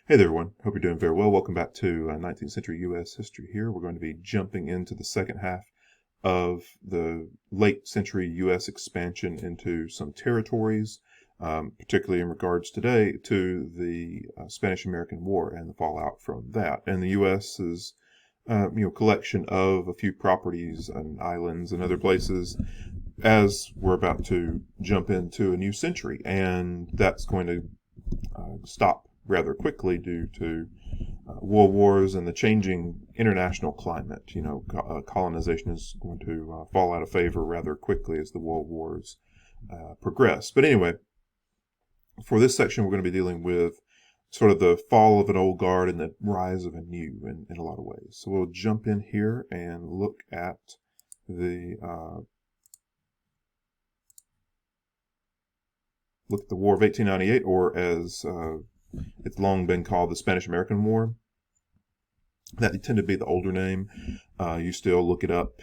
Hey there, everyone. Hope you're doing very well. Welcome back to 19th century U.S. history here. We're going to be jumping into the second half of the late century U.S. expansion into some territories, particularly in regards today to the Spanish-American War and the fallout from that. And the U.S.'s collection of a few properties and islands and other places as we're about to jump into a new century. And that's going to stop rather quickly due to world wars and the changing international climate. Colonization is going to fall out of favor rather quickly as the world wars progress. But anyway, for this section, we're going to be dealing with sort of the fall of an old guard and the rise of a new in a lot of ways. So we'll jump in here and look at the War of 1898, or as it's long been called the Spanish-American War. That tended to be the older name. You still look it up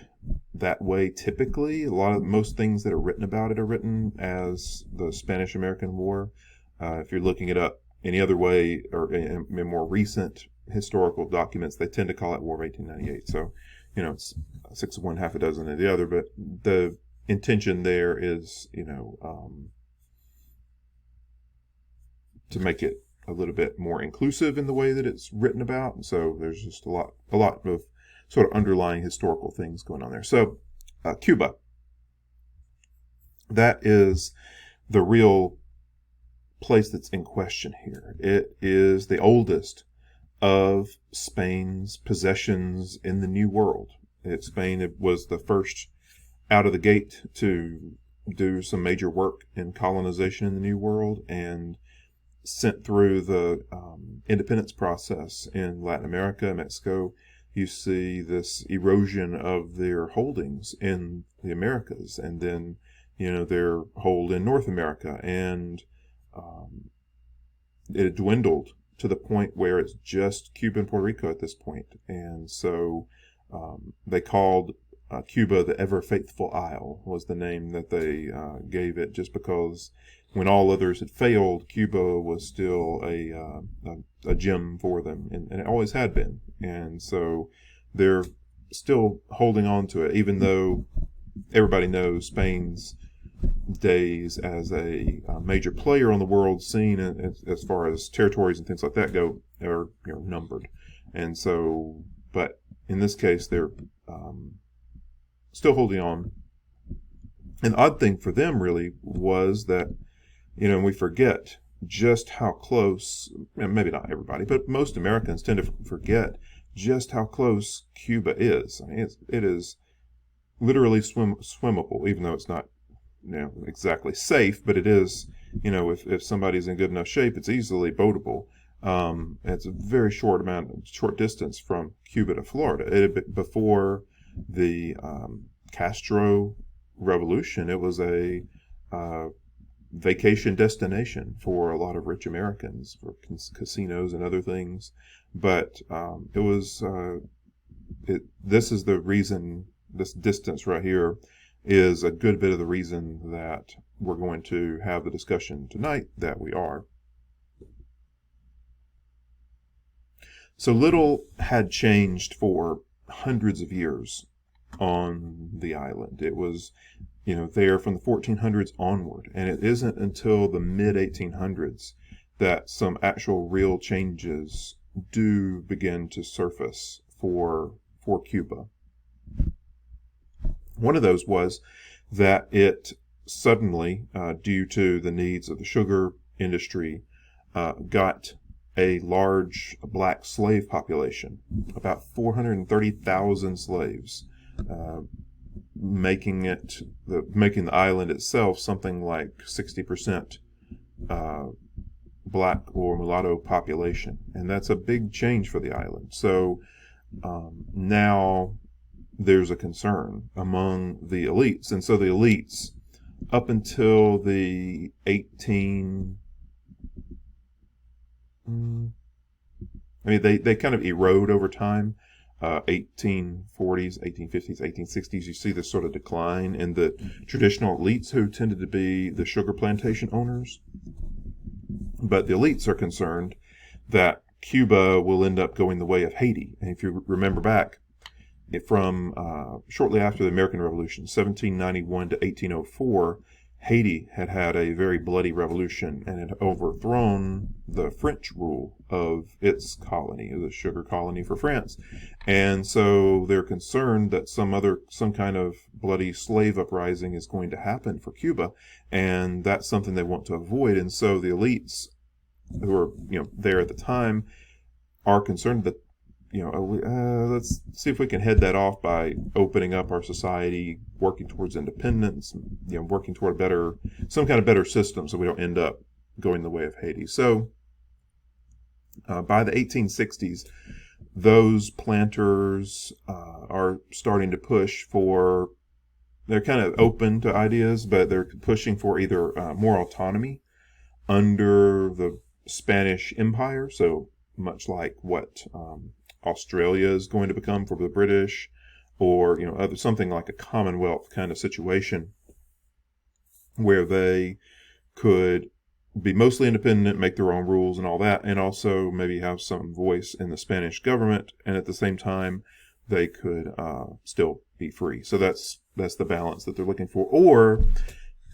that way typically. Most things that are written about it are written as the Spanish-American War. If you're looking it up any other way, or in more recent historical documents, they tend to call it War of 1898. So, it's 6 of one, half a dozen of the other, but the intention there is, to make it a little bit more inclusive in the way that it's written about. And so there's just a lot of sort of underlying historical things going on there. So Cuba, that is the real place that's in question here. It is the oldest of Spain's possessions in the New World. Spain was the first out of the gate to do some major work in colonization in the New World, and sent through the independence process in Latin America, Mexico. You see this erosion of their holdings in the Americas, and then their hold in North America, and it dwindled to the point where it's just Cuba and Puerto Rico at this point. And so they called Cuba the Ever Faithful Isle was the name that they gave it, just because when all others had failed, Cuba was still a gem for them, and it always had been. And so they're still holding on to it, even though everybody knows Spain's days as a major player on the world scene, as far as territories and things like that go, are numbered. And so, but in this case, they're still holding on. An odd thing for them really was that, and we forget just how close, and maybe not everybody, but most Americans tend to forget just how close Cuba is. I mean, it is literally swimmable, even though it's not, exactly safe, but it is, if somebody's in good enough shape, it's easily boatable. It's a very short distance from Cuba to Florida. Before the Castro Revolution, it was a vacation destination for a lot of rich Americans, for casinos and other things. But it was this is the reason, this distance right here is a good bit of the reason that we're going to have the discussion tonight that we are. So little had changed for hundreds of years on the island. It was there from the 1400s onward, and it isn't until the mid-1800s that some actual real changes do begin to surface for Cuba. One of those was that it suddenly, due to the needs of the sugar industry, got a large black slave population, about 430,000 slaves, making the island itself something like 60% black or mulatto population, and that's a big change for the island. So now there's a concern among the elites, and so the elites, up until the they kind of erode over time. 1840s, 1850s, 1860s, you see this sort of decline in the traditional elites who tended to be the sugar plantation owners. But the elites are concerned that Cuba will end up going the way of Haiti. And if you remember back, from shortly after the American Revolution, 1791 to 1804, Haiti had had a very bloody revolution and had overthrown the French rule of its colony, the sugar colony for France. And so they're concerned that some kind of bloody slave uprising is going to happen for Cuba, and that's something they want to avoid. And so the elites who are there at the time are concerned that let's see if we can head that off by opening up our society, working towards independence, working toward some kind of better system, so we don't end up going the way of Haiti. So by the 1860s, those planters are starting to push for. They're kind of open to ideas, but they're pushing for either more autonomy under the Spanish Empire, so much like what Australia is going to become for the British, or something like a Commonwealth kind of situation where they could be mostly independent, make their own rules and all that, and also maybe have some voice in the Spanish government, and at the same time they could still be free. So that's the balance that they're looking for. Or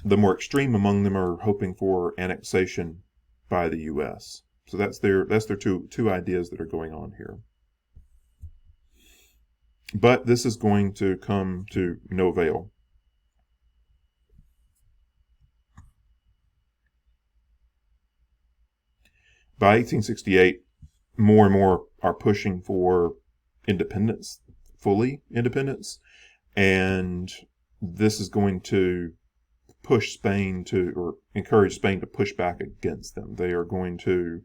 the more extreme among them are hoping for annexation by the U.S. So that's their two ideas that are going on here. But this is going to come to no avail. By 1868, more and more are pushing for independence, fully independence, and this is going to push Spain or encourage Spain to push back against them. They are going to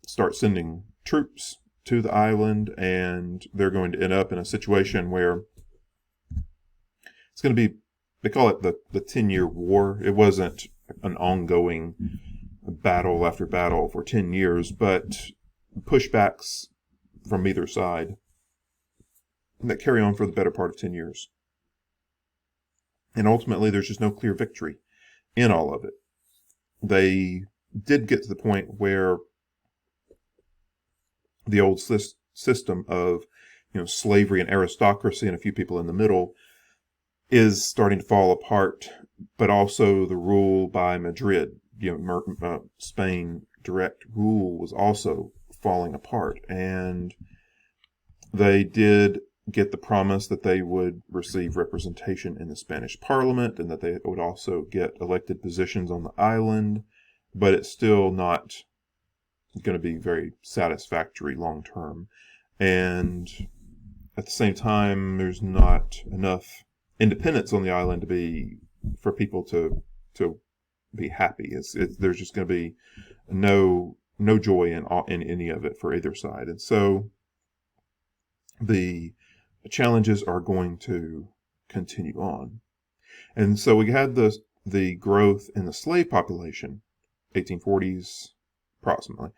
start sending troops to the island, and they're going to end up in a situation where it's going to be, they call it the 10-year war. It wasn't an ongoing battle after battle for 10 years, but pushbacks from either side that carry on for the better part of 10 years. And ultimately, there's just no clear victory in all of it. They did get to the point where the old system of slavery and aristocracy and a few people in the middle is starting to fall apart, but also the rule by Madrid, Spain direct rule was also falling apart, and they did get the promise that they would receive representation in the Spanish Parliament and that they would also get elected positions on the island, but it's still not going to be very satisfactory long term. And at the same time, there's not enough independence on the island for people to be happy. There's just going to be no joy in any of it for either side, and so the challenges are going to continue on. And so we had the growth in the slave population, 1840s approximately.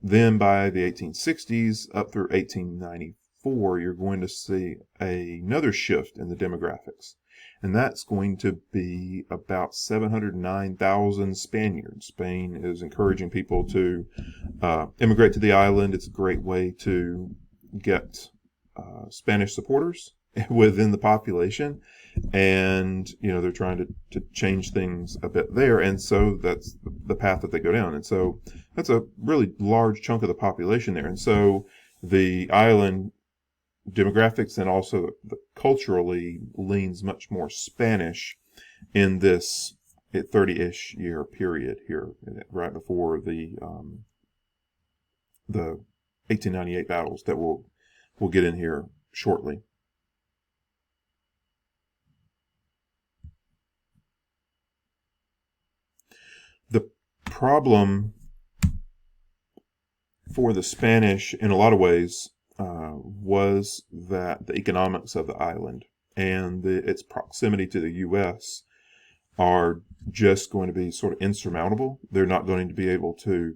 Then by the 1860s up through 1894, you're going to see another shift in the demographics. And that's going to be about 709,000 Spaniards. Spain is encouraging people to immigrate to the island. It's a great way to get Spanish supporters within the population, and they're trying to change things a bit there, and so that's the path that they go down, and so that's a really large chunk of the population there. And so the island demographics and also culturally leans much more Spanish in this 30-ish year period here, right before the 1898 battles that we'll get in here shortly. The problem for the Spanish, in a lot of ways, was that the economics of the island and its proximity to the U.S. are just going to be sort of insurmountable. They're not going to be able to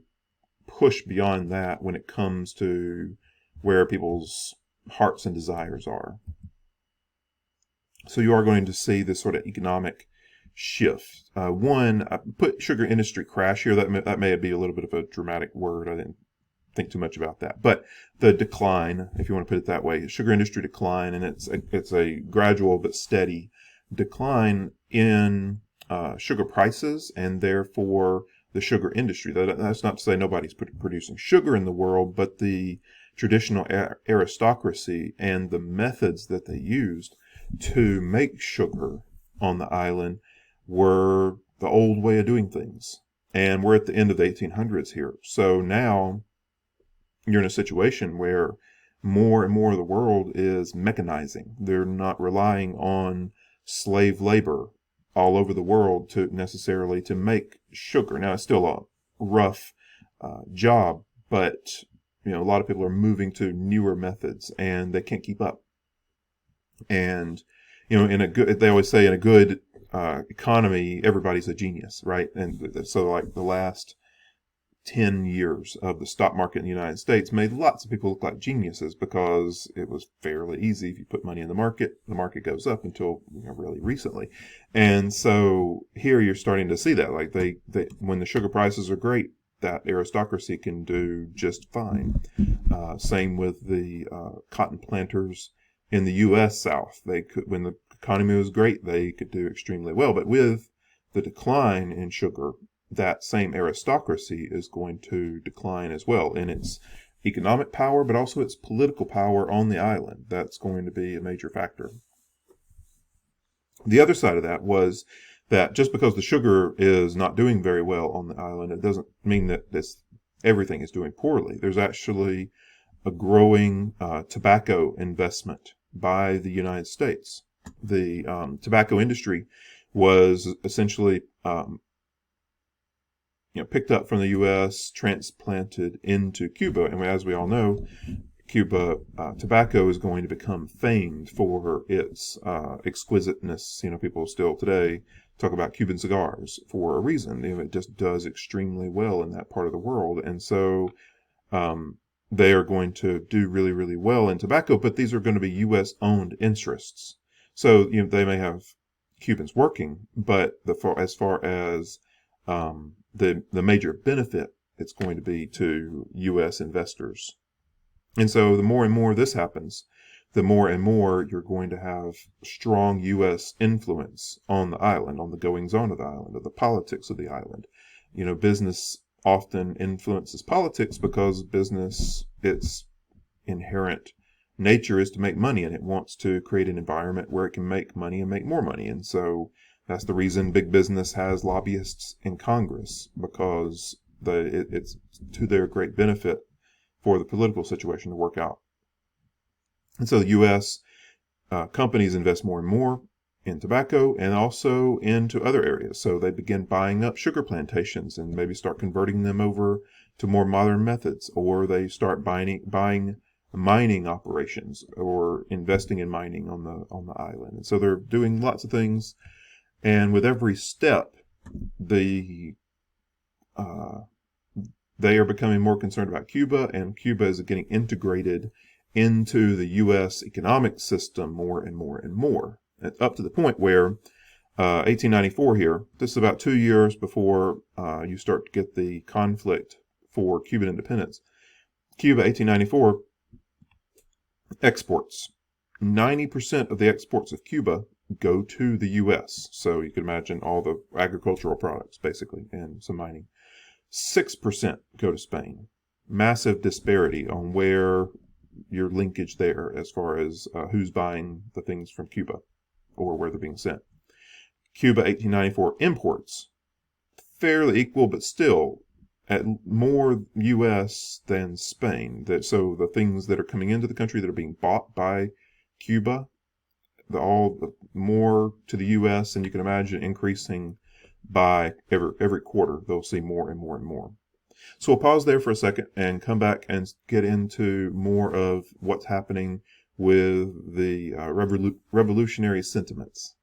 push beyond that when it comes to where people's hearts and desires are. So you are going to see this sort of economic shift. I put sugar industry crash here. That may be a little bit of a dramatic word. I didn't think too much about that. But the decline, if you want to put it that way, sugar industry decline, and it's a gradual but steady decline in sugar prices, and therefore the sugar industry. That's not to say nobody's producing sugar in the world, but the traditional aristocracy and the methods that they used to make sugar on the island were the old way of doing things. And we're at the end of the 1800s here. So now you're in a situation where more and more of the world is mechanizing. They're not relying on slave labor all over the world to necessarily to make sugar. Now, it's still a rough job, but a lot of people are moving to newer methods, and they can't keep up. And they always say in a good economy, everybody's a genius, right? And so, like the last 10 years of the stock market in the United States made lots of people look like geniuses because it was fairly easy. If you put money in the market goes up until really recently. And so here you're starting to see that, like they when the sugar prices are great, that aristocracy can do just fine. Same with the cotton planters in the U.S. South. They could, when the economy was great, they could do extremely well. But with the decline in sugar, that same aristocracy is going to decline as well in its economic power, but also its political power on the island. That's going to be a major factor. The other side of that was that just because the sugar is not doing very well on the island, it doesn't mean that everything is doing poorly. There's actually a growing tobacco investment by the United States. The tobacco industry was essentially picked up from the U.S., transplanted into Cuba. And as we all know, Cuba tobacco is going to become famed for its exquisiteness. People still today talk about Cuban cigars for a reason. It just does extremely well in that part of the world. And so they are going to do really, really well in tobacco, but these are going to be U.S.-owned interests. So they may have Cubans working, but as far as the major benefit, it's going to be to U.S. investors. And so the more and more this happens, the more and more you're going to have strong U.S. influence on the island, on the goings-on of the island, of the politics of the island. Business often influences politics because business, its inherent nature is to make money, and it wants to create an environment where it can make money and make more money. And so that's the reason big business has lobbyists in Congress, because it's to their great benefit for the political situation to work out. And so the U.S. Companies invest more and more in tobacco and also into other areas. So they begin buying up sugar plantations and maybe start converting them over to more modern methods, or they start buying mining operations or investing in mining on the island. And so they're doing lots of things. And with every step, they are becoming more concerned about Cuba, and Cuba is getting integrated into the U.S. economic system more and more and more, up to the point where 1894 here, this is about 2 years before you start to get the conflict for Cuban independence. Cuba, 1894, exports. 90% of the exports of Cuba go to the U.S. So you can imagine all the agricultural products, basically, and some mining. 6% go to Spain. Massive disparity on where your linkage there as far as who's buying the things from Cuba or where they're being sent. Cuba, 1894, imports. Fairly equal, but still at more U.S. than Spain. So the things that are coming into the country that are being bought by Cuba, all more to the U.S., and you can imagine increasing by every quarter. They'll see more and more and more. So we'll pause there for a second and come back and get into more of what's happening with the revolutionary sentiments.